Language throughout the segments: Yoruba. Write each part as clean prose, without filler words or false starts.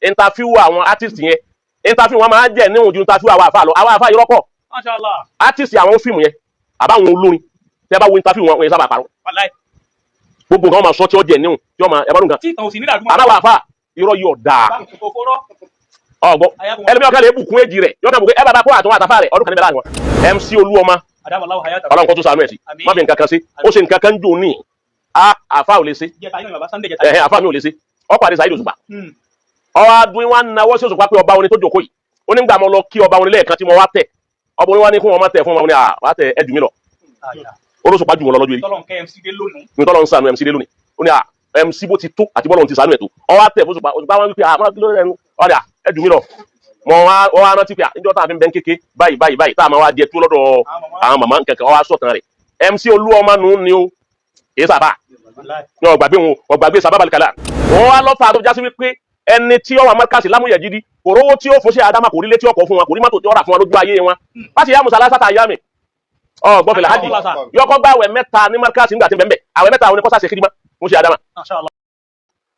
interview àwọn artist yẹn interview wọn máa jẹ́ níwọ̀n ju interview àwọn àfa lọ àwọn àfa yìí rọ́pọ̀ Mashallah. artist àwọn fíìmù yẹn àbáwọn olórin tẹ́ bá wo interview wọn sábà parọ́ Wallahi. gbogbo nǹkan máa sọ tí ó jẹ níwọ̀n tí ó máa ẹ bá dùn kan Tí ìtàn òsì nílà dúmọ́. àbáwọn àfa irọ́ yóò dáa ọgbọ ẹlẹmi ọkàn lè bùkún èjì rẹ yọkàn bùkún ẹ bàbá kó àtúnwò àtàfà rẹ ọdún kan níbẹ̀ láàrin wọn MC Olúọmọ Adamallahu hayata. Ọlọ́run kó tó ṣàánú ẹ sí má fi nǹkan kan sí ó ṣe nǹkan kan jò ní àfa ò lè ṣe Jẹta yín bàbá Sunday jẹta. àfa mi ò lè ṣe ọ pàdé Saheed Òṣùpá ọwọ́ adúlé wọn náwó sí Òṣùpá pé ọba orin tó jókòó yìí ó nígbà mo lọ kí ọba orin lẹ́ẹ̀kan tí mo wá tẹ̀ ọba orin wa ní kí wọn má tẹ̀ fún wọn ní wàá tẹ̀ ẹ jù mí lọ olóṣùpá jù wọn lọ lọ́jọ́ yìí Tọ́lọ̀ kẹ́ MC dé lónìí. ní tọ́lọ́ ń sànú MC dé lónìí ó ní MC bó ti tó àti bọ́lọ̀ ti sànú ẹ̀ tó ọwọ́ tẹ̀ fún Òṣùpá wọn wípé àmọ́ kí ló rẹ̀ ọ̀dà ẹ jù mí lọ mọ wá rántí pé níjọ́ tá a fi ń bẹ́ ń kéke báyìí tá a máa wá jẹ tó lọ́dọ̀ àwọn màmá nkankan ọwọ́ sọ̀tàn rẹ̀ MC Olúọmọ nù ní o èyí sábà ní ọgbàgbé sábà balikala wọn wá lọ́fà tó jásí wípé ẹni tí ó wà mọ́kàsí lámúyẹ̀ jídí kò rówó tí ó fòṣe àdámà kò rí létí ọkọ̀ fún wọn kò rí mọ́tò tí ó rà fún wọn lójú ayé wọn láti yá musala sátà yá mi gbọ́fẹ̀lẹ̀ hajj yọkọ̀ bá àwẹ̀ mẹ́ta ní mọ́kàsí nígbà tí bẹ́ẹ̀ àwẹ̀ mẹ́ta àwọn oníkọ́sà ṣe kiri mọ́ fún ṣe àdámà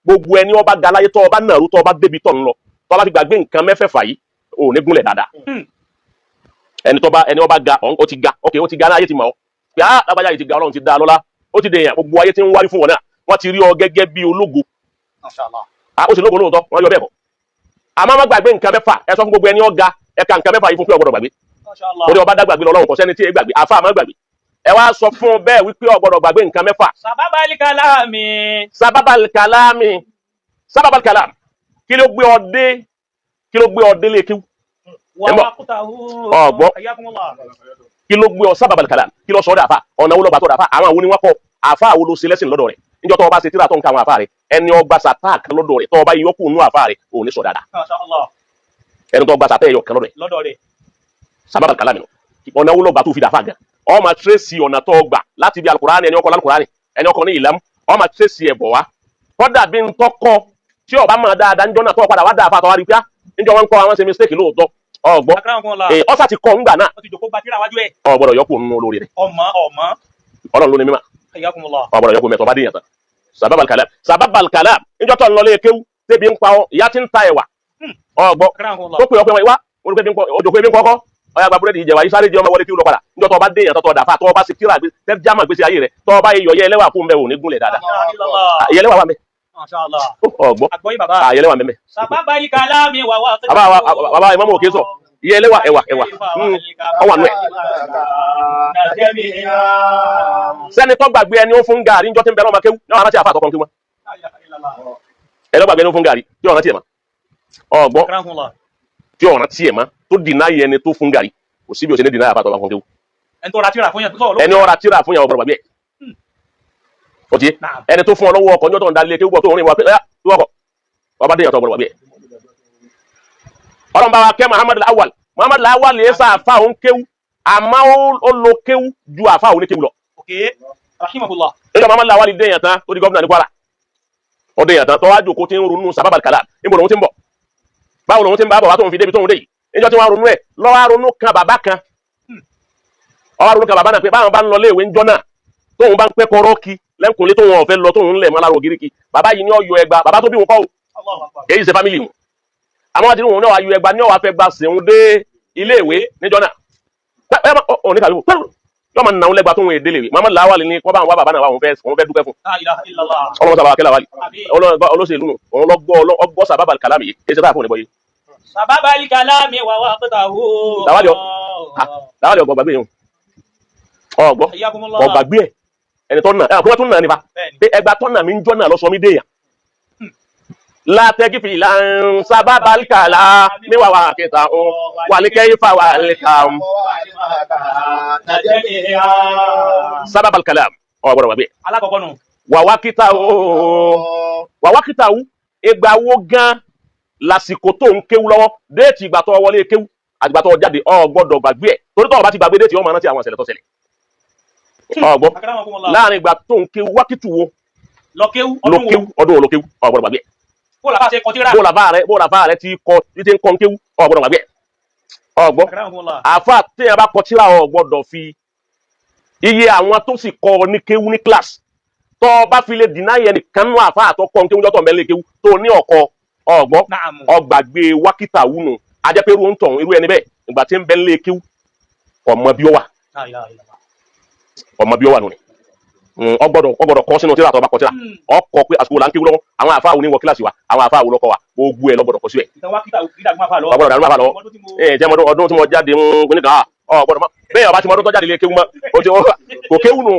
gbogbo ẹni ọba galaye tó ọba nàrú tó ọba débi tọ̀ ń lọ tó ọba ti gbàgbé nǹkan mẹ́fẹ̀ẹ̀fà yìí ò ní gúnlẹ̀ dáadáa ẹni ọba ga ó ti ga ó ti ga náà ayé ti mọ̀ ọ́ pé lágbájá yìí ti ga Ọlọ́run ti dá lọ́lá ó ti dèèyàn gbogbo ayé ti ń wárí fún wọn náà wọ́n ti rí ọ gẹ́gẹ́ bí ológo ó sì lógo lóòótọ́ wọ́n yọ bẹ́ẹ̀ kọ́ àmọ́ má gbàgbé nǹkan mẹ́fà ẹ sọ fún gbogbo ẹni ọ̀gá ẹ̀ka nǹkan mẹ́fà yìí fún pé ọgbọ́dọ̀ gbàgbé orí ọba dá gbàgbé lọ́lọ́run kò sẹ́ni tí ì gbàgbé àfa àmọ́ gbàgbé ẹ wá sọ fún bẹ́ẹ̀ wípé ọgbọ́dọ̀ gbàgbé nǹkan mẹ́fà. sábàbàlì kàlámì kí ló gbé ọ délé kíw ọgbọ kí ló gbé ọ sábàbàlì kàlámì kí ló sọ ọ dàfà ọ̀nà wo ló gbà tó dàfà àwọn àwọn oníwàkọ àfa àwọn ló ṣe lẹ́sìn lọ́dọ̀ rẹ̀ níjọ́ tó o bá ṣe tíra tó ń ka àwọn àfa rẹ̀ ẹni ọgbà sàtà kan lọ́dọ̀ rẹ̀ tó o bá yọkù nú àfa rẹ̀ ò ní sọ dáadáa ẹni tó ọgbà sàtà ẹ̀yọ kan lọ́dọ̀ rẹ̀ sábàbàlì kàlámì nù ọ̀nà wo ló gbà tó fi dàfà gan ọ ma tírèsì ọ̀nà tó gbà láti bí alukurani ẹni ọkọ alukurani ẹni ọkọ ní ìlàmù ọ ma tírèsì ẹ̀ bọ̀ wá kọ́dà bí n tọkọ tí ọba máa dáadáa níjọ́ náà tó padà wá dáa fà tó wá rí pé níjọ́ wọn kọ́ àwọn ṣe mistake lóòótọ́ ọgbọ́ ọsà ti kọ́ ńgbà náà ọgbọ́dọ̀ yọkù nínú olórí rẹ̀ Ọlọ́run ló ní mímọ́ ọgbọ́dọ̀ yọkù mẹ́tọ́ bá dé yàn tán sababal kalam níjọ́ tó ń lọlé kéwú débi ń pa ọ ìyá ti ń ta ẹ̀wà ọgbọ́ tó pè ọpẹ wá òjòkó ebi ń kọ́kọ́ ọyá gba búrẹ́dì ìjẹ̀wà yìí sáré jẹ́ ọmọ wọlé kéwú lọ padà níjọ́ tó bá dé yàn tọ́ dàfà tó bá ṣe kíra jámà gbèsè ayé rẹ̀ tó bá yọ yẹ ẹlẹ́wà fún bẹ́ẹ̀ ò ní gúnlẹ̀ dáadáa yẹ ẹlẹ́wà wà mẹ́ ọgbọ́ ayẹlẹ wà mẹmẹ. Sababali kalami wa wa. Baba Imam Òkè sọ iyẹlẹ wà ẹwà ọwà nù ẹ. Sẹ́ni tó gbàgbé ẹni ó fún gàrí níjọ́ tí ń bẹ lọ́mọ kéwú náà rántí àfa àtọkọ kéwú mọ́. Ẹni tó gbàgbé ẹni ó fún gàrí tí ọ̀ràn tiẹ̀ mọ́. Ọgbọ́ tí ọ̀ràn tiẹ̀ mọ́ tó dìnnà yẹ ẹni tó fún gàrí kò síbi òsèlè dìnnà àfa àtọkọ kéwú. Ẹni ọ̀rà tíra fún yàn ọ̀gbọ̀dọ̀ gbàgbé ẹ̀. Ọtí ẹni tó fún ọ lọ́wọ́ ọkọ̀ ní ọ̀tọ̀ ń dalẹ̀ kéwú bọ̀ tó ń rìn wá pé ẹ́ lọ́kọ̀ ọba déyàn tó gbọdọ̀ gbàgbé ẹ̀. Ọlọ́run bá wa kẹ́ Muhammad Lawal lè sá àfa òun kéwú àmọ́ ó lo kéwú ju àfa òun ní kéwú lọ. Nígbà Muhammad Lawal déyàn tán tó di gómìnà ní Kwara ó déyàn tán tó wá jòkó tí ń ronú sababal kalam níbo lòun ti ń bọ̀ báwo lòun ti ń bá bọ̀ wá tóun fi débi tóun dé yìí níjọ́ tí wọ́n ronú ẹ̀ lọ́wọ́ ronú kan bàbá kan ọwọ́ ronú kan bàbá náà pé báwọn bá ń lọ léèwé ńjọ́ náà tóun bá ń pẹ́ kọ́rọ́ kí lẹ́kùnlé tóun ọ̀fẹ́ lọ tóun lẹ̀ mọ́ alárò gíríkì bàbá yìí ní ọ̀yọ́ ẹgba bàbá tó bí wọn kọ́ o èyí ṣe fámìlì wọn àwọn àti wọn ní ọ̀yọ́ ẹgba ní ọ̀wá fẹ́ gba sèun dé ilé ìwé níjọ́ náà òní kàlù yọmọ nà ń lẹ́gba tóun èdè léwé Muhammad Lawal ní kọ́ bá wọn wá bàbá náà wà wọn fẹ́ dúpẹ́ fún ọlọ́mọ sábà kẹlẹ́ Lawal olóṣèlú nù òun lọ́gbọ́ sababal kalam yìí èyí ṣe táà fún òní bọ́ yìí. Sababali kalami wa wa qatahu. Lawal ọgbọ gbàgbé yìí ọgbọ ọgbàgbé ẹ ẹni tó nà ẹ àkúrẹ́ tó nà nípa pé ẹgbà tó nà mí ń jọ́ náà lọ sọ mí déyàn látẹ́gí fi ìlànà sababal kalam mi wà wà kẹta ó wà ní kẹ́yìn fà wà ní kàm sababal kalam ọgbọ̀dọ̀ gbàgbé alákọ̀ọ́kọ́ nù wàwákìtà wú ìgbà wo gan lásìkò tó ń kéwú lọ́wọ́ déètì ìgbà tó wọlé kéwú àti ìgbà tó jáde ọgbọ́dọ̀ gbàgbé ẹ̀ torí tó bá ti gbàgbé déètì ọmọ rántí àwọn ìṣẹ̀lẹ̀ tó ṣẹlẹ̀ ọgbọ́ láàrin ìgbà tó ń kéwú wákìtù wo ọdún wo ló kéwú ọgbọ́dọ̀ gbàgbé ẹ̀ bó làbá rẹ ti kọ títí ń kọ́ ń kéwú ọgbọ́dọ̀ gbàgbé ẹ̀ ọgbọ́ àfa téèyàn bá kọ tíra ọgbọ́dọ̀ fi iye àwọn tó sì kọ ní kéwú ní kíláàsì tó bá fi lè dìnnà yẹn nìkan nú àfa àtọkọ ń kéwú jọ́tọ̀ mẹ́lẹ̀ kéwú tó ní ọkọ ọgbọ́ Naam. ọgbàgbé wákìtà wúnu ajẹ́pẹ́ irú ń tọ̀hún irú ẹni bẹ́ẹ̀ ìgbà tí ń bẹ́ ń lé kíw ọmọ bí ó wà La ilaha illallah. ọmọ bí ó wà nù ni ọgbọ́dọ̀ kọ sínú tíra àtọba kọ tíra ọkọ pé àsìkò là ń kéwú lọ́wọ́ àwọn àfáà ní wọ kíláàsì wa àwọn àfáà lọkọ wa gbogbo ẹ lọgbọ́dọ̀ kọ síbẹ̀ Ìtàn wákìtà òkìdá máa fà lọ. ọgbọ́dọ̀ dàrú máa fà lọ jẹ́ ọdún tí mo jáde nígbà ọgbọ́dọ̀ mọ́ bẹ́ẹ̀ ọba tí mo ọdún tó jáde lé kéwú mọ́ kò kéwú nù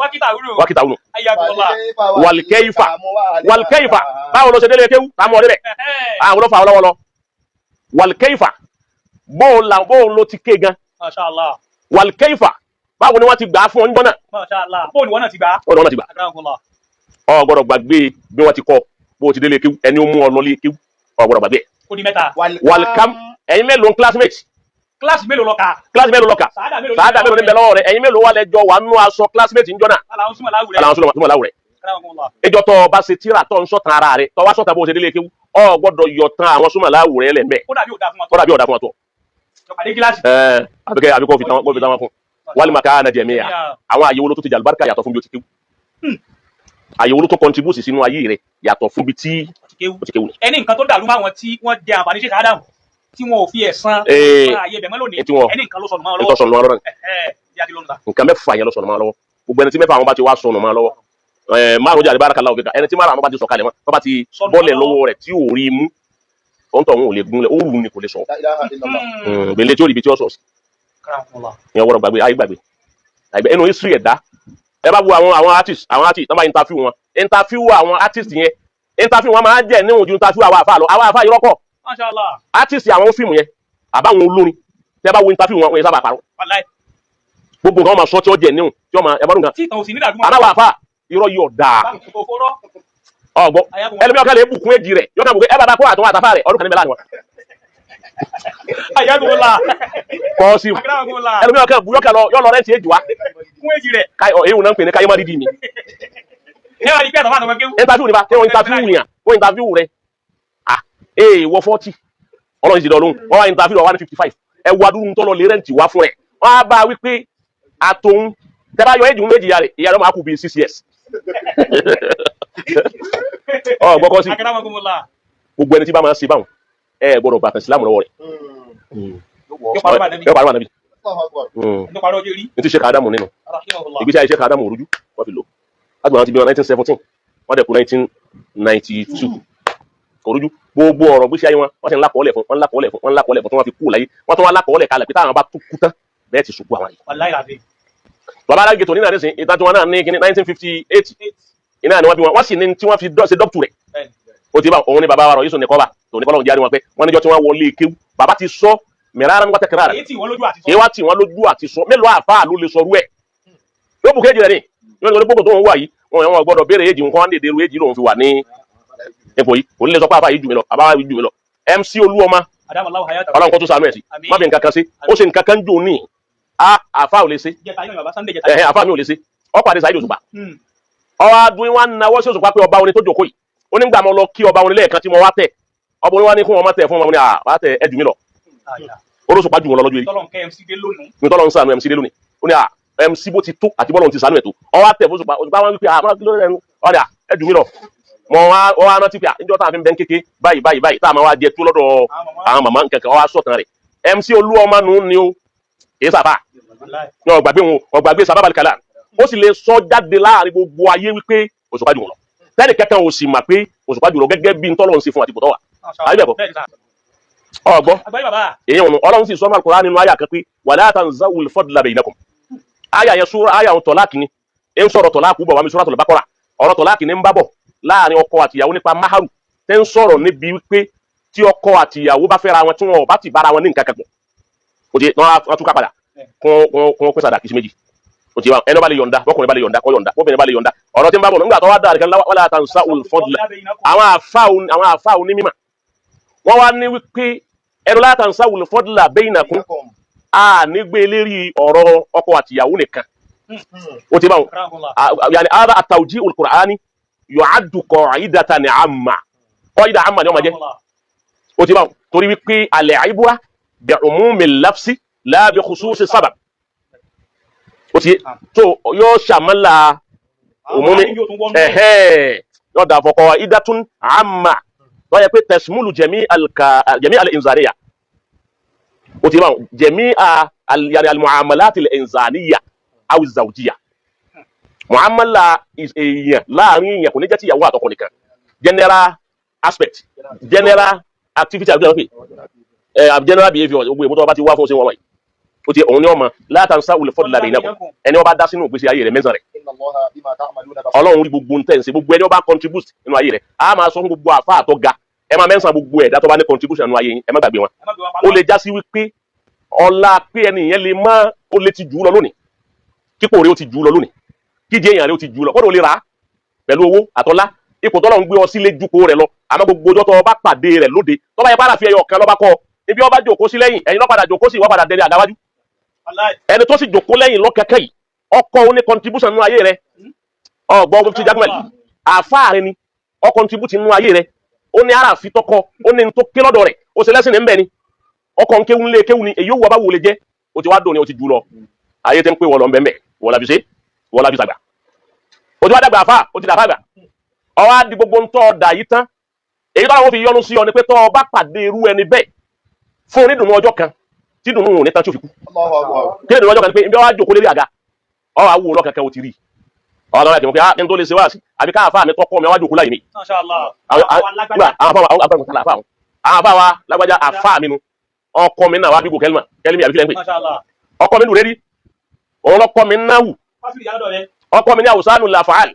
Wákìtà wúlò. wákìtà wúnu Ayyakumullah. wàlìkẹ́yìfà báwo ló ṣe délé kéwú táwọn ọdẹ bẹ̀ àwọn olófà ọlọ́wọ́ lọ wàlìkẹ́yìfà bóun ló ti ké gan Masha Allah. wàlìkẹ́yìfà báwo ni wọ́n ti gbà á fún ọ níjọ́ náà Masha Allah. Bóòlù wọn náà ti gbà. ọ̀dọ̀ wọn náà ti gbà Akramakumullah. ọ gbọ́dọ̀ gbàgbé bí wọ́n ti kọ́ bó ti délé kéwú ẹni ó mú ọ lọ lé kéwú ọ gbọ́dọ̀ gbàgbé Ó di mẹ́ta. wàlìkàm ẹ̀yin mélòó classmate Kíláàsì mélòó lọ kà? class mélòó lọ́kà Sàádà mélòó sáádà mélòó níbẹ̀ lọ́wọ́ rẹ̀ ẹ̀yin mélòó wà lẹ́jọ́ wà nú aṣọ classmate níjọ́ náà Aláwọn súnmọ́ láwùrẹ́. aláwọn súnmọ́ láwùrẹ́ Akramakumullah. ìjọ tó o bá ṣe tíra tó ń sọ̀tàn ara rẹ̀ tó wá sọ̀tàn bó ṣe délé kéwú ọ gbọ́dọ̀ yọ tán àwọn súnmọ́ láwùrẹ́ lẹ́mẹ̀ Ó dàbí òdà fún wọn. kọ́dà bí ọ̀dà fún ọ tó Àdé kíláàsì. àbíkọ́ fi tán wọn fún wálé màkà ánà jẹ̀míyà àwọn àyẹ̀wò ló tó ti jàlùbáríkà yàtọ̀ fún bí o ti kéwú àyẹ̀wò ló tó contribute sínú ayé rẹ̀ yàtọ̀ fún bí tí o ti kéwú. Ẹni nǹkan tó dàrú máa wọn tí wọ́n jẹ àǹfààní ṣe káàdà tí wọn ò fi ẹ̀san ààyè bẹ̀mọ́ lónìí. Ẹni nǹkan ló sọnù máa ètò lọ́wọ́. sọnù máa lọ́wọ́ Yá ti lónìí ta. nǹkan mẹ́fà yẹn ló sọnù máa lọ́wọ́ gbogbo ẹni tí mẹ́fà àwọn bá ti wá sọnù máa lọ́wọ́ márùn jà àdìbára kàlá òkèkà ẹni tí márùn àwọn bá ti sọ̀kalẹ̀ mọ́ tó bá ti bọ́lẹ̀ lọ́wọ́ rẹ̀ tí ò rí mú ó ń tọ̀ òun ò lè gúnlẹ̀ ó rù ní kò lè sọ gbèlè tí ó rí ibi tí ó sọ̀ sí Akramakumullah. ìyẹn wọ́n gbàgbé ayé gbàgbé ẹnu history ẹ̀dá ẹ bá wo àwọn artist tó bá interview wọn àwọn artist yẹn interview wọn máa ń jẹ́ níwọ̀n ju interview àwọn àfa lọ àwọn àfa yìí rọ́pọ̀ Masha Allah. artist àwọn fíìmù yẹn àbáwọn olórin tẹ bá wo interview wọn yẹn sábà parọ́ Wallahi. gbogbo nǹkan wọn máa sọ tí ó jẹ níwọ̀n tí wọn máa ẹ bá dùn kan Tí ìtàn òsì nídàá dúmọ̀. àbáwọn àfa irọ́ yìí ọ̀dà ọgbọ́ ẹlẹ́mi ọ̀kan lè bùkún èjì rẹ̀ yọ̀kan bùkún ẹ bá bá kó àtàwọn àtàfà rẹ̀ ọdún kan níbẹ̀ láàrin wọn. Ayyakumullah. kọ́ sí Akramakumullah. ẹlẹ́mi ọ̀kan bù yọ̀kan lọ rẹ́ǹtì èjì wa Fún èjì rẹ̀. èyí wọn ń pè ní káyọ́ má dídì mi. Ẹ wá ní pé àtàwọn àtàwọn kéwù. interview nípa kí wọ́n interview yàn wọ́n interview rẹ̀ wọ 40 ọlọ́run ti dọ̀lóhùn wọ́n wá interview wà ní 55 ẹ wá dúró tó lọ lè rẹ́ǹtì wá fún rẹ̀ wọ́n á bá wípé àtòun tẹ́bá yọ èjì méjì ìyá rẹ̀ ìyá rẹ̀ máa kú bíi 6 years. gbọ́kọ́ sí Akramakumullah. gbogbo ẹni tí bá máa ṣe báwọn ẹ gbọ́dọ̀ bàtàn sílámù lọ́wọ́ rẹ̀ Yóò parọ́ bá Nabi. ẹ parọ́ ànábì Ní parọ́ ojú rí. ní tí ṣe kàádámù nínú Rahimahullah. ìgbésí ayé ṣe kàádámù òrújú wọ́n fi lò lágbàá wọn ti bí wọn 1917 wọ́n dẹ̀ kú 1992 òrújú gbogbo ọ̀rọ̀ gbésí ayé wọn wọ́n ti ń lákọọ́lẹ̀ fún tí wọ́n fi kú láyé wọ́n tún wá lákọọ́lẹ̀ kalẹ̀ pé táwọn bá tún kú tán bẹ́ẹ̀ ti ṣubú àwọn yìí. Wallahi lazim. bàbá alágé tó nínú àdéhùn ìtajú wọn náà ní kíní 1958 iná ni wọ́n bí wọn sì ní tí wọ́n fi ṣe dọ́kítù rẹ̀ ó ti bá òun ní bàbá wa rọ̀ yéṣu ní kọ́ba tó ní kọ́lọ́hún jáde wọn pé wọ́n níjọ́ tí wọ́n wọlé kéwú bàbá ti sọ mẹ́ràrán wọ́n tẹ̀kẹ́rà rẹ̀ Èyí tí wọ́n lójú àti sọ. èyí wá tí wọ́n lójú àti sọ mélòó àfáà ló lè sọrú ẹ̀ yóò bù kéjì rẹ̀ ní yóò ní gbogbo tó ń wà yìí wọn gbọ́dọ̀ béèrè èjì nǹkan wọn dèdè èjì lòun fi wà ní ipò yìí òun lè sọ pé àfáà yìí jù mí lọ àbáwá yìí jù mí lọ MC Olúọmọ Adamallahu hayatahu. Ọlọ́run kó tó ṣàánú ẹ̀ sí má fi nǹkan kan sí ó ṣe nǹkan kan jò ní àfáà ò lè ṣe Jẹta iná bàbá Sunday jẹta. àfáà mi ò lè ṣe ọ pàdé Saheed Òṣùpá ọwọ́ adúlé wọn náwó sí Òṣùpá pé ọba orin tó jókòó yìí ó nígbà mo lọ kí ọba orin lẹ́ẹ̀kan tí mo wá tẹ̀ ọba orin wá ní fún wọn má tẹ̀ fún wọn ní àbá tẹ̀ ẹ jù mí lọ Olóṣùpá jù wọn lọ lọ́jọ́ yìí Tọ́lọ̀ nkẹ́ MC dé lónìí. ní tọ́lọ́ ń sànú MC dé lónìí ó ní MC bó ti tó àti bọ́lọ̀ ti sànú ẹ̀ tó ọwọ́ tẹ̀ fún Òṣùpá wọn wípé àmọ́ kí ló rẹ̀ ọ̀dà ẹ jù mí lọ mọ wá rántí pé níjọ́ tá a fi ń bẹ́ ń kéke báyìí tá a máa wá jẹ tó lọ́dọ̀ àwọn màmá nkankan ọwọ́ sọ̀tàn rẹ̀ MC Olúọmọ nù ní o èyí sábà ní ọgbàgbé sábà balẹ̀ kàlà ó sì lè sọ jáde láàrin gbogbo ayé wípé Òṣùpá jù wọn lọ tẹ́lẹ̀ kẹ́kẹ́ ò sì mà pé Òṣùpá jù lọ gẹ́gẹ́ bí ntọ́lọ́ ń ṣe fún àtìkù tọ́wà ayé bẹ̀ bọ́ ọgbọ́ èyí ọ̀nà Ọlọ́run sì sọ́nà Al-Qur'an nínú àyà kan pé wala tanzawul fadla bainakum àyà yẹn sura àyà tọ́láàkì ni ń sọ̀rọ̀ tọ́láàkù bọ̀ wá mi Suratul Baqara ọ̀rọ̀ tọ́láàkì ni ń bá bọ̀ láàrin ọkọ àtìyàwó nípa maharu tẹ́ ń sọ̀rọ̀ níbi wípé tí ọkọ àtìyàwó bá fẹ́ra wọn tí wọn ò bá ti bára wọn ní nǹkan kan pọ̀ kò tí wọ́n túká padà kún pín sàdá kìí méjì kò tí ẹni bá lè yọ̀ǹda bọ́kùnrin bá lè yọ̀ǹda kọ́ yọ̀ǹda bọ́bìnrin bá lè yọ̀ǹda ọ̀rọ̀ tí ń bá bọ̀ nígbà tó wá dáa kan wala tansa'ul fadla àwọn àfa onímọ̀ wọ́n wá ní wípé ẹnu la tansa'ul fadla bainakum a nígbé lérí ọ̀rọ̀ ọkọ àtìyàwó nìkan ó ti bá wọn yàní ara at-tawji'ul Qur'ani yu'addu qa'idatan 'amma qa'ida 'amma ni wọ́n máa jẹ́ ó ti bá wọn torí wípé al-'ibra bi'umumil lafzi la bi khususi sabab ó ti tó yóò ṣàmọ́lá òmùmí yóò dà fọkọ idatun 'amma tó yẹ pé tashmulu jami' al-inzaniya ó ti bá wọn jami' yani al-muamalat al-inzaniya aw az-zawjiyya muamala èèyàn láàrin èèyàn kò ní jẹ́ ti ìyàwó àtọkọ nìkan general aspect general activity general behaviour gbogbo èmú tó bá ti wá fún ṣe wọn wọ̀nyí ó ti òun ní ọmọ la tansawul fadla bainakum ẹni ó bá dá sínú ìgbésí ayé rẹ̀ mẹ́sàn rẹ̀ ọlọ́run rí gbogbo ntẹ̀ ń ṣe gbogbo ẹni ó bá contribute nínú ayé rẹ̀ a máa sọ fún gbogbo àfa àtọ́ ga ẹ máa mẹ́sàn gbogbo ẹ̀dá tó bá ní contribution nínú ayé yín ẹ má gbàgbé wọn ó lè já sí wípé ọlá pé ẹni yẹn lè má ó lè ti jù ú lọ lónìí kíkó rẹ̀ ó ti jù ú lọ lónìí kíjẹ èèyàn rẹ̀ ó ti jù ú lọ kódà ó lè rà á pẹ̀lú owó àtọ́lá ipò tọ́lọ́ ń gbé ọ sílé jùkọ́ rẹ̀ lọ àmọ́ gbogbo ọjọ́ tó o bá pàdé rẹ̀ lóde tó bá yẹ bára fi ẹyọ kan lọ́ba kọ́ ibi ọba jòkó sí lẹ́yìn ẹ̀yin lọ́padà jòkó sí ìwọ́padà dẹni àgáwájú ẹni tó sì jòkó lẹ́yìn lọ́kẹ́kẹ́ yìí ọkọ̀ ó ní contribution nínú ayé rẹ̀ ọgbọ́n ti jágúmẹ̀lì àáfàá rẹ ni ọ contribute nínú ayé rẹ̀ ó ní ara fi tọkọ ó ní tó ké lọ́dọ̀ rẹ̀ ó sì lẹ́sìn ní mbẹ́ ni ọkọ̀ nkéwu ńlé kéwu ni èyí wọ bá wò lè jẹ́ ó ti wá dùn ni ó ti jù lọ ayé tẹ́ ń pè wọ́n lọ mbẹ́mbẹ́ wọ́n la fi ṣe wọ́n la fi sàgbà ó ti wá dàgbà àfà ó ti dàgbà àgbà ọwọ́ á di gbogbo ntọ́ ọ̀dà yìí tán èyí táwọn fi yọnu sí ọ ni pé tọ́ ọ bá pàdé irú ẹni bẹ́ẹ̀ fún onídùnnú ọjọ́ kan tí dùnnú òun ní tán tí ó fi kú kí ni dùnnú ọjọ́ kan ni pé ibi ọwọ́ á jókòó lérí àga ọwọ́ á wò lọ kankan ó ti rí ọwọ́ àwọn ẹ̀kẹ́ mọ̀ pé á ní tó lè ṣe wá sí àbí ká àfà mi tọ́kọ́ mi ọwọ́ á jókòó láyé mi àwọn àfà wa lágbájá àfà mi nu ọkọ mi náà wá bí kò kẹ́lí mi àbí kílẹ̀ ń pè ọkọ mi nù rérí òun lọ́kọ mi náà wù ọkọ mi ní àwùsánù làfààl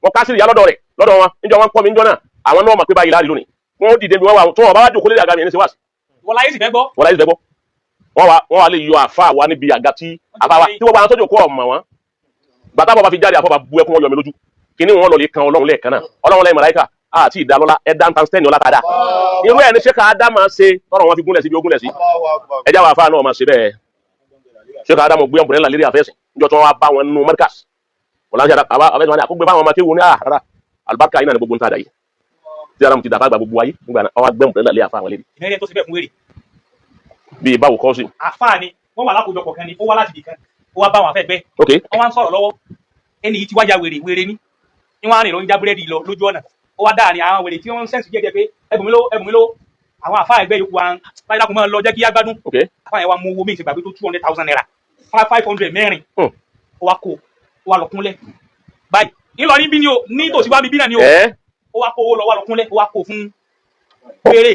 wọn ká sí ìyá lọ́dọ̀ rẹ̀ lọ́dọ̀ wọn níjọ wọn kọ́ mi níjọ náà àwọn náà mọ̀ pé báyìí láàrin lónìí wọn dìde bí wọn wà tó wọn bá wá jókòó lórí àga mi ẹni ṣe wá sí. wọ́n láyé sì fẹ́ gbọ́. wọ́n láyé sì fẹ́ gbọ́ wọ́n wà lè yọ àfa wa níbi àga tí àfa wa tí wọ́n bá wọn tó jókòó ọmọ wọn bàtà bọ́ bá fi jáde àfọ́ bá bu ẹkún wọn yọ mi lójú kíní wọn lọ lè kan ọlọ́run lẹ́ẹ̀kan náà ọlọ́run lẹ́yìn màláíkà àti ìdálọ́lá ẹ̀dá ń tan stẹ́ni ọlá padà irú ẹ̀ ní ṣé ká dá máa ṣe tọrọ wọn fi gúnlẹ̀ sí bí ó gúnlẹ̀ sí ẹjá wa àfa náà máa ṣe bẹ́ẹ̀ ṣé ká dá mọ̀ gbé ọ̀bùnrẹ́là lérí àfẹ́sìn níjọ́ tí wọ́n wá bá wọn nínú mọ́ríkàs wọ́n láti àbẹ́sìn wọn ni àkógbé báwọn ọmọ kéwòn ní àrà alibarika yìí náà ni gbogbo ń tàdá yìí tí ara mu ti dàbà gba gbogbo ayé nígbà náà ọwọ́ agbẹ́mu tẹ́lẹ̀ lé àfa àwọn lérí. ìmẹ́rẹ́ tó ti bẹ̀ fún wèrè. bí ìbáwò kọ́ sí. àfa ni wọ́n wà lákòójọpọ̀ kan ni ó wá láti ibì kan ó wá bá wọn afẹ́ gbẹ́. ok wọ́n wá ń sọ̀rọ̀ lọ́wọ́ ẹni yìí ti wájà wèrè ní ní wọ́n á rìn lọ ń já búrẹ́dì lọ lójú ọ̀nà ó wá dáa ni àwọn wèrè tí wọ́n ń sẹ́ǹsì jẹ́ pé ẹbùnmi ló àwọn àfa ẹgbẹ́ yòókù wa láyé lákùn máa lọ jẹ́ kí á gbádùn. ok àfa yẹn wá mú owó méjì gbàgbé tó 200,000 naira 500 mẹ́rin ó wá kó ó wá lọ kúnlẹ̀ báyìí ńlọrin bí ni o ní tòsí wá mi bí náà ni o ó wá kó owó lọ wá lọ kúnlẹ̀ ó wá kó fún wèrè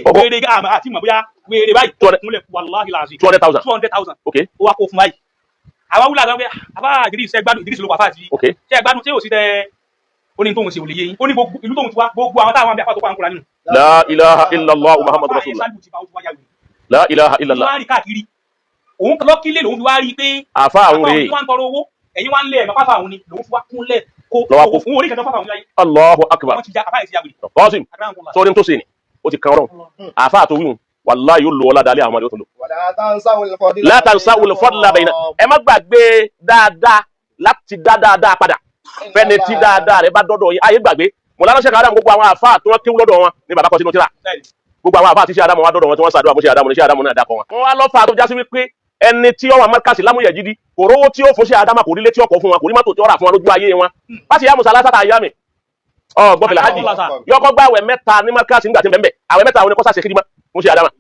àti mọ̀ bóyá wèrè báyìí kúnlẹ̀ wàláhì làásì 200,000 ok ó wá kó fún báyìí àwọn wúlò àgbà pé àbá Idris gbádùn Idris ló kọ àfáà sí ṣe gbádùn tí ò sí tẹ ó ní tóun ṣe ò lè yé yín ó ní ìlú tóun ti wá gbogbo àwọn táwọn àbí àfáà tó kọ́ àǹkúra nínú. la ilaha illallah muhammadu rasulullah la ilaha illallah. wọ́n á rí káàkiri òun lọ́kílẹ̀ lòun fi wá rí i pé àfa àwọn rèé wọ́n ń tọrọ owó ẹ̀yin wá ń lé ẹ̀mọ́ fáfà òun ni lòun fi wá kúnlẹ̀ kó fún orí ìkẹtọ́ fáfà òun láyé. Allahu akbar. wọ́n ti já àbáyé ti yàgò. kọ́sìm sórí tó ṣe ni ó ti kan ọ̀rọ̀ àfa àtòwìn wàláhì yóò lò ọ́ ládàá lé àwọn ọmọdé ó tó lò. la tansawul fadla bayna ẹ má gbàgbé dáadáa láti dá dáadáa padà fẹ́ni tí dáadáa rẹ̀ bá dọ́dọ̀ yín ayé gbàgbé mọ̀lá lọ́sẹ̀ káàdà gbogbo àwọn àfa tó wọ́n kéwú lọ́dọ̀ wọn ní bàbá kan sínú tíra gbogbo àwọn àfa àti iṣẹ́ àdámọ̀ wá dọ́dọ̀ wọn tí wọ́n ṣàdúrà bó ṣe àdámọ̀ ní iṣẹ́ àdámọ̀ náà dákọ̀ wọn. wọ́n wá lọ́fà tó jásí wípé ẹni tí ó wà mọ́kàsí lámúyẹ̀ jídí kò rówó tí ó fún ṣe àdámọ̀ kò rí létí ọkọ̀ fún wọn kò rí mọ́tò tí ó rà fún wọn lójú ayé wọn bá ṣe yá musa lásàtà ayá mi gbọ́fẹ̀lẹ̀ hajj yọkọ̀ gba àwẹ̀ mẹ́ta ní mọ́kàsí nígbà tí ń bẹ̀ àwẹ̀ mẹ́ta àwọn ẹni kọ́sà ṣe kiri mọ́ fún ṣe àdámọ̀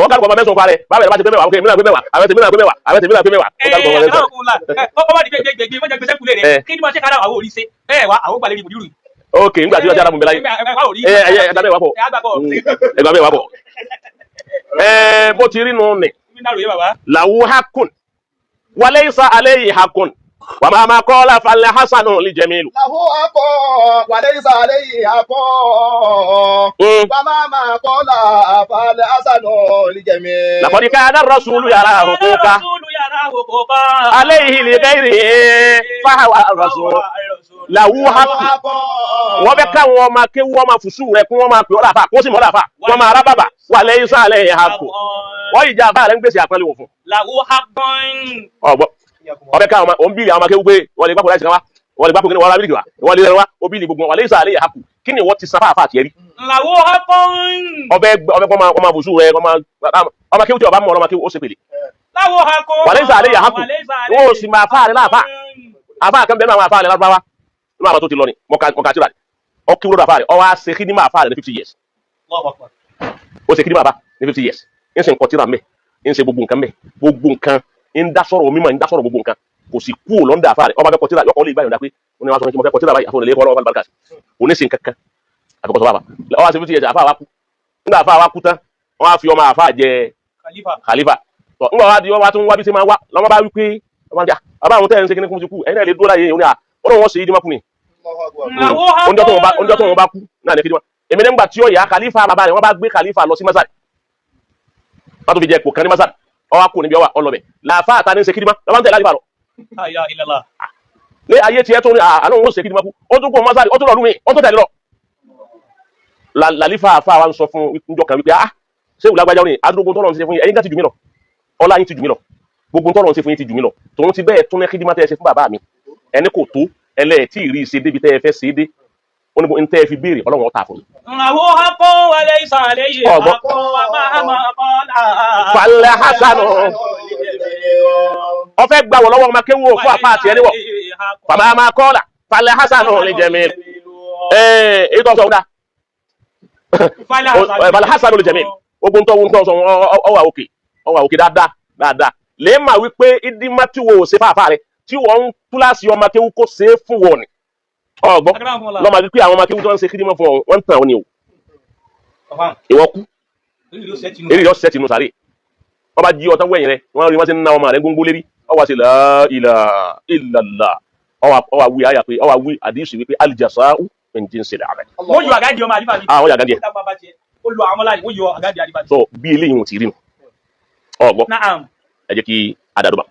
wọ́n kálukọ̀ ọmọ mẹ́sàn-án parẹ́ báwẹ̀ bá ti pé mẹ́wàá àwọn èmi náà pé mẹ́wàá àwọn tèmi náà pé mẹ́wàá àwọn tèmi náà pé mẹ́wàá. ok nígbà tí wọ́n ṣe àdámọ̀ mi láyé ẹgbà mẹ́wàá bọ̀ bó ti rí nù ní làwù hakùn walaysa alayhi hakùn wa ma qala fal hasanu li jamilu. lahu hakùn walaysa alayhi hakùn wa ma qala fal hasanu li jamilu. laqad kana ar-rasulu yara huquqa alayhi li ghayrihi fa huwa ar-rasul làwù hakùn wọ́n bẹ káwọn ọmọ akéwú wọn máa fùsù rẹ kí wọ́n máa pè ọ́ láfa kó sì mọ́ láfa wọ́n máa rábàbà walaysa alayhi hakùn wọ́n ìjà àbá rẹ̀ ń gbèsè àpẹẹlẹ wò fún. làwù hakùn. ọgbọ ọbẹ káwọn ọmọ òun bíìlì àwọn akéwú pé wọ́n lè gbàpọ̀ láìsí kan wá wọ́n lè gbàpọ̀ kí ni wọ́n rà bíìlì wa wọ́n lè rẹ wá ó bíìlì gbogbo walaysa alayhi hakùn kí ni wọ́n ti sáfà àfà àti ẹ̀rí. làwù hakùn. ọbẹ kọ́ máa fùsù rẹ ọmọ akéwú tí ọba mọ̀ ọmọ akéwú ó ṣe pèlè. làwù hakùn. walaysa alayhi hakùn wọ́n ò sì máa fà rẹ láàfà àfà kan bẹ́ẹ̀ náà àwọn àfà rẹ lárúbáwá nínú àwọn tó ti lọ ni mọ̀ká tíra rẹ̀ ọkì wúlò àfà rẹ̀ ọwọ́ àṣẹ kí ni máa fà rẹ̀ ní 50 years Allahu Akbar. ó ṣe kí ni bàbá ní 50 years ń ṣe nǹkan tíra mẹ́ ń ṣe gbogbo nǹkan mẹ́ gbogbo nǹkan ń dá sọ̀rọ̀ mímọ́ ń dá sọ̀rọ̀ gbogbo nǹkan kò sì kú ò lọ́ndà àfa rẹ̀ ọba fẹ́ kọ tíra yọkọ̀ lè gbà yọ̀ǹda pé ó ní wàá sọ ní kí mo fẹ́ kọ tíra báyìí àfọ̀nà lè kọ́ ọlọ́wọ́ bàlùbáríkà ò ní ṣe nǹkan kan àkọ́kọ́ sọ bàbá ọba ṣe 50 years àfa wa kú nígbà àfa wa kú tán wọ́n á fi ọmọ àfa jẹ khalifa tọ́ nígbà wa di wọ́n wá tún wá bí ṣe máa wá lọ́mọ bá wí pé bàbá àwọn tẹ́ ẹ̀ ń ṣe kíní kún ti kú ẹ̀yin náà lè dúró láyé òun ni ó lóun wọ́n ṣe ìdímọ́kù ni oúnjẹ tó wọn bá kú náà ní kíndìmọ́ èmi nígbà tí ó yà khalifa bàbá rẹ̀ wọ́n bá gbé khalifa lọ sí masad wọ́n tún fi jẹ ipò kan ní masad ọwọ́ kù níbi ọlọ́bẹ̀ làáfà àtàní ń ṣe kíndìmọ́ lọ́wọ́ ń tẹ̀lé àlífà lọ. lé ayé tiẹ̀ tó ní àná òun ó ṣe kíndìmọ́ kú ó tún kó masad ó tún lọ lùmí ó tún tẹ̀lé lọ. làlífà àfà wa ń sọ fún njọ kan wípé ṣé ìwúlágbájá ó ní adúgbò tọ́lọ̀ ń ṣe fún yín ẹ̀yin ká ti jù mí lọ ọlá yín ti jù mí lọ gbogbo tọ́lọ̀ ń ṣe fún yín ti jù mí lọ tòun ti bẹ́ẹ̀ tún ní kíndìmọ́ tẹ́ ẹ ṣe fún bàbá mi ẹni kò tó ẹlẹ́ẹ̀tì rí ṣe débi tẹ́ ẹ fẹ́ ṣe dé ó ní n tẹ́ ẹ fi béèrè ọlọ́run ọ̀tá fún mi. Àwọn akọ́ wọlé ìsàlẹ̀ yìí akọ́ wa máa kọ́ náà. Falẹ̀ Hasanu ọfẹ́ gbà wọ̀ lọ́wọ́ ọmọ kéwú fún apá àti ẹni wọ̀ bàbá máa kọ́ ọ̀la Falẹ̀ Hasanu lè jẹ̀mí èyí tó ń sọ ọ̀dà Falẹ̀ Hasanu lè jẹ̀mí ogun tó ń sọ ọwà òkè dáadáa lè má wípé ìdímá tí wo ṣe fáfá rẹ tí wọ́n ń túláàsì ọmọ kéwú kó ṣe é fún wọn ni ọgbọ́n lọ́mọ wípé àwọn ọmọ kéwú tó ń ṣe kídímọ̀ fún wọn ń tàn ọ́ ni o ìwọ kú eré yọ sẹ́ẹ̀tì nù sáré wọ́n bá jí ọtá wẹ̀yìn rẹ wọ́n rí wọ́n ti ń ná ọmọ rẹ gbóngbó lérí ọwọ́ sí la ilaha illallah ọwọ́ wí àyà pé ọwọ́ wí àdìsí wípé aljaza'u min jinsil amal. wọ́n yọ àgáàdì ọmọ àdìbàdì. wọ́n yọ àgáàdì ẹ̀. ó lo àwọn ọmọláyìn wọ́n yọ àgáàdì àdìbàdì. so bí eléyìí wọn ti rí nu ọgbọ́n ẹ jẹ́ kí adàdúbà.